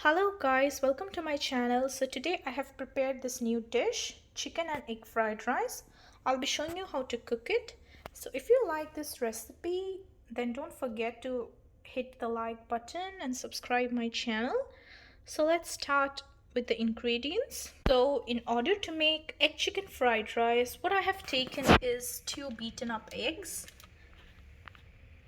Hello guys, welcome to my channel. So today I have prepared this new dish, chicken and egg fried rice. I'll be showing you how to cook it. So if you like this recipe, then don't forget to hit the like button and subscribe my channel. So let's start with the ingredients. So in order to make egg chicken fried rice, what I have taken is 2 beaten up eggs,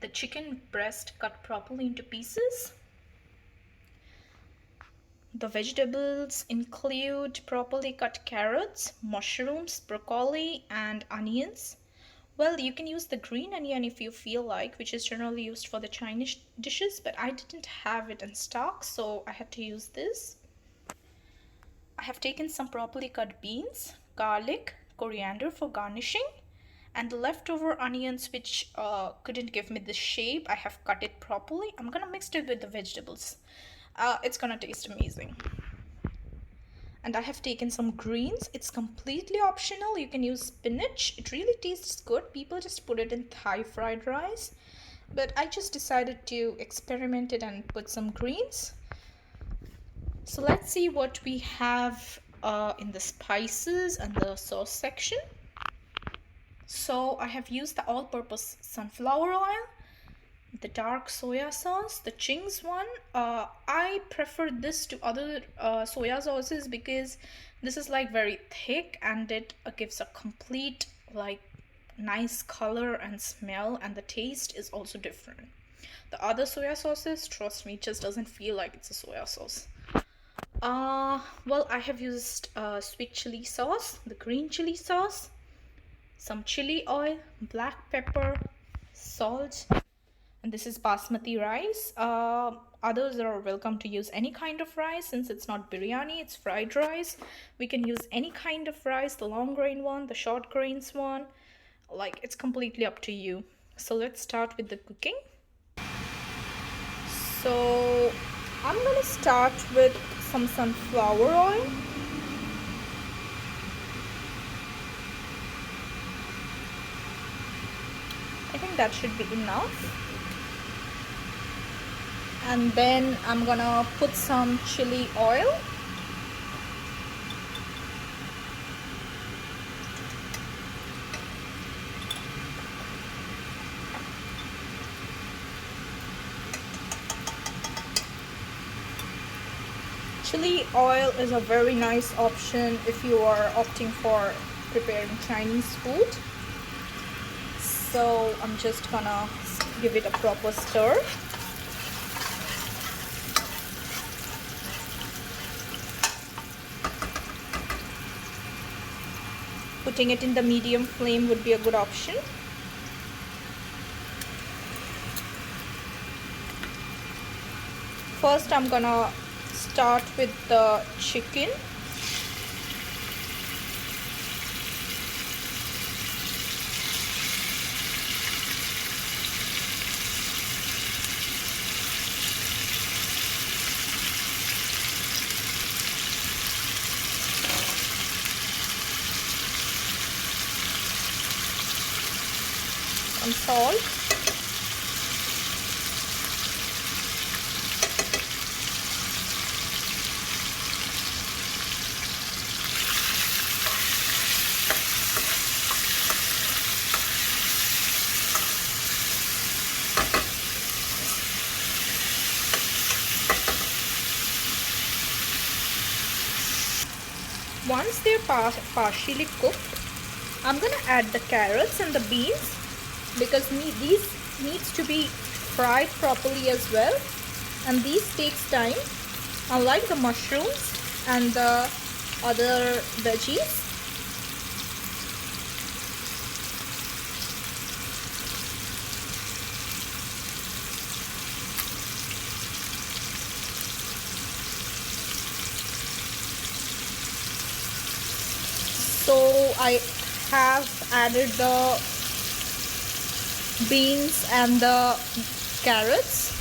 the chicken breast cut properly into pieces. The vegetables include properly cut carrots, mushrooms, broccoli, and onions. Well, you can use the green onion if you feel like, which is generally used for the Chinese dishes, but I didn't have it in stock, so I had to use this. I have taken some properly cut beans, garlic, coriander for garnishing, and the leftover onions which couldn't give me the shape, I have cut it properly. I'm gonna mix it with the vegetables. It's gonna taste amazing. And I have taken some greens. It's completely optional. You can use spinach. It really tastes good. People just put it in Thai fried rice, but I just decided to experiment it and put some greens. So let's see what we have in the spices and the sauce section. So I have used the all-purpose sunflower oil, the dark soya sauce, the Ching's one. I prefer this to other soya sauces because this is like very thick and it gives a complete like nice color and smell, and the taste is also different. The other soya sauces, trust me, it just doesn't feel like it's a soya sauce. Well, I have used sweet chili sauce, the green chili sauce, some chili oil, black pepper, salt, and this is basmati rice. Others are welcome to use any kind of rice. Since it's not biryani, it's fried rice, we can use any kind of rice, the long grain one, the short grains one, like it's completely up to you. So let's start with the cooking. So I'm gonna start with some sunflower oil. I think that should be enough. And then I'm gonna put some chili oil. Chili oil is a very nice option if you are opting for preparing Chinese food. So I'm just gonna give it a proper stir. Putting it in the medium flame would be a good option. First, I'm gonna start with the chicken. Some salt. Once they're partially cooked, I'm gonna add the carrots and the beans because these needs to be fried properly as well, and these takes time, unlike the mushrooms and the other veggies. So I have added the beans and the carrots.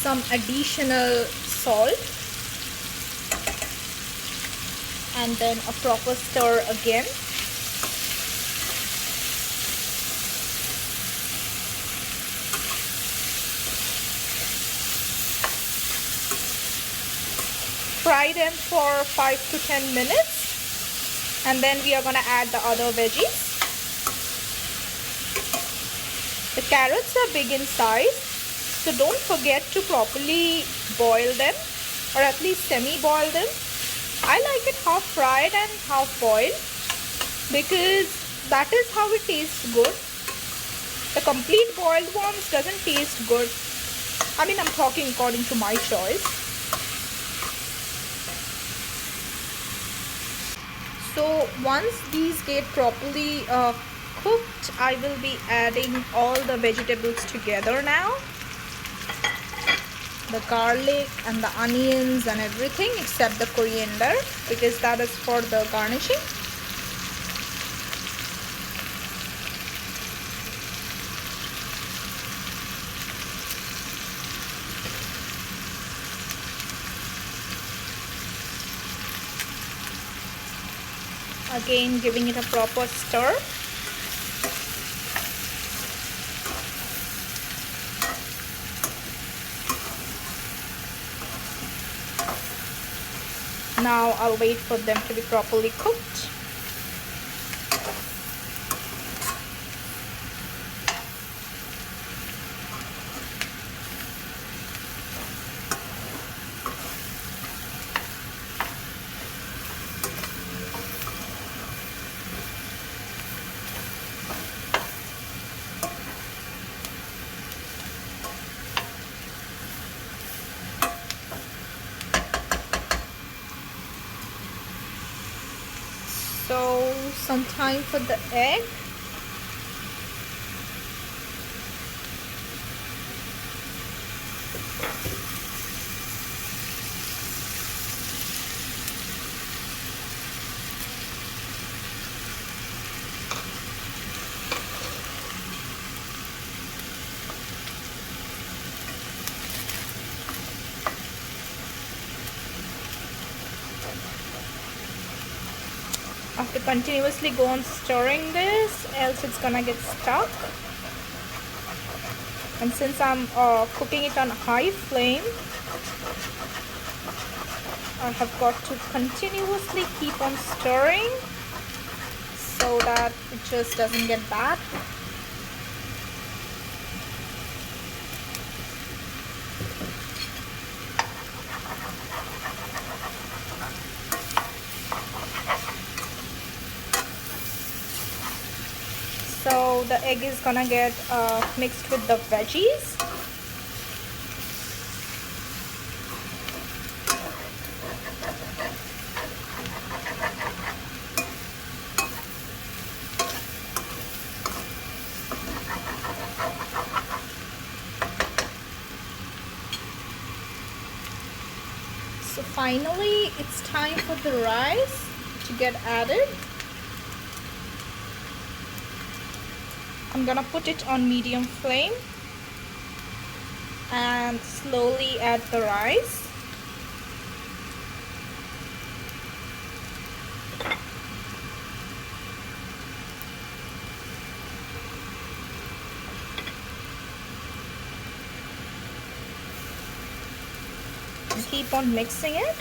Some additional salt. and then a proper stir again. Fry them for 5 to 10 minutes, and then we are going to add the other veggies. The carrots are big in size, so don't forget to properly boil them, or at least semi-boil them. I like it half fried and half boiled because that is how it tastes good. The complete boiled ones doesn't taste good. I mean, I'm talking according to my choice. So once these get properly cooked, I will be adding all the vegetables together now. The garlic and the onions and everything except the coriander, because that is for the garnishing. Again, giving it a proper stir. Now I'll wait for them to be properly cooked. So some time for the egg. I have to continuously go on stirring this, else it's gonna get stuck. And since I'm cooking it on high flame, I have got to continuously keep on stirring so that it just doesn't get bad. So the egg is gonna get mixed with the veggies. So finally, it's time for the rice to get added. I'm gonna put it on medium flame and slowly add the rice. And keep on mixing it.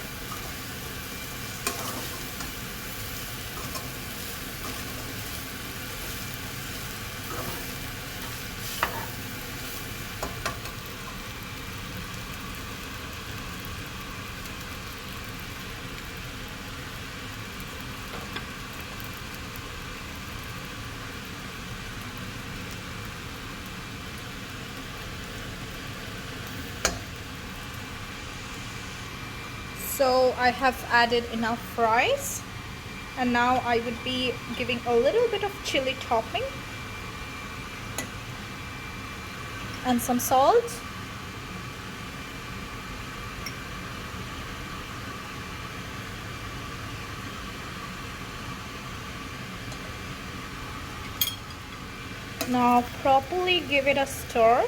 So I have added enough rice, and now I would be giving a little bit of chili topping and some salt. Now properly give it a stir.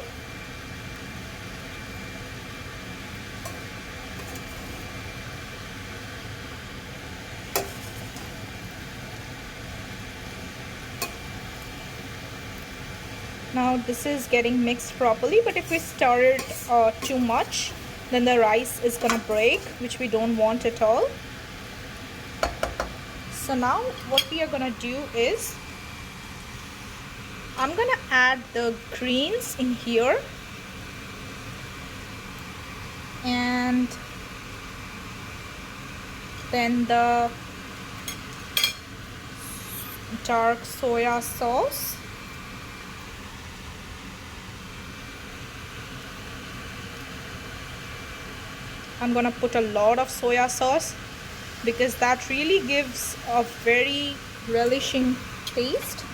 Now this is getting mixed properly, but if we stir it too much, then the rice is gonna break, which we don't want at all. So now what we are gonna do is I'm gonna add the greens in here, and then the dark soya sauce, I'm gonna put a lot of soya sauce because that really gives a very relishing taste,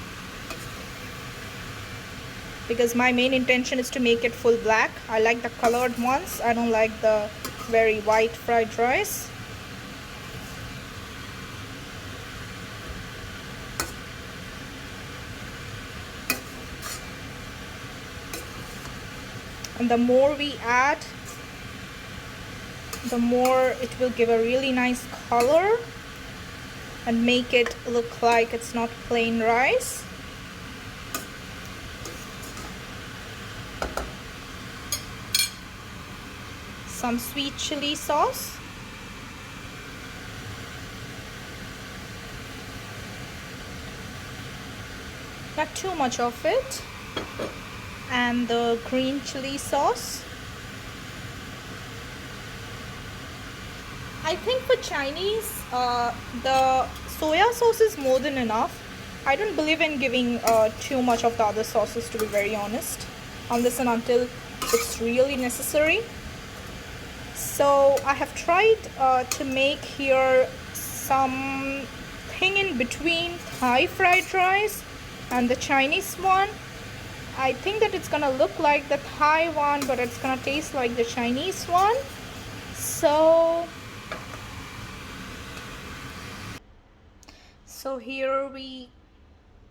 because my main intention is to make it full black. I like the colored ones. I don't like the very white fried rice. And the more we add, the more it will give a really nice color and make it look like it's not plain rice. Some sweet chili sauce. Not too much of it. And the green chili sauce. I think for Chinese, the soya sauce is more than enough. I don't believe in giving too much of the other sauces, to be very honest, unless and until it's really necessary. So I have tried to make here some thing in between Thai fried rice and the Chinese one. I think that it's gonna look like the Thai one, but it's gonna taste like the Chinese one. So here we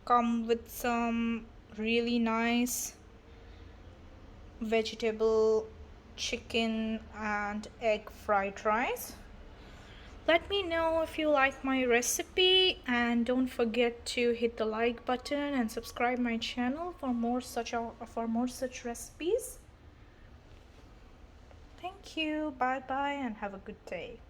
come with some really nice vegetable chicken and egg fried rice. Let me know if you like my recipe, and don't forget to hit the like button and subscribe my channel for more such recipes. Thank you. Bye bye and have a good day.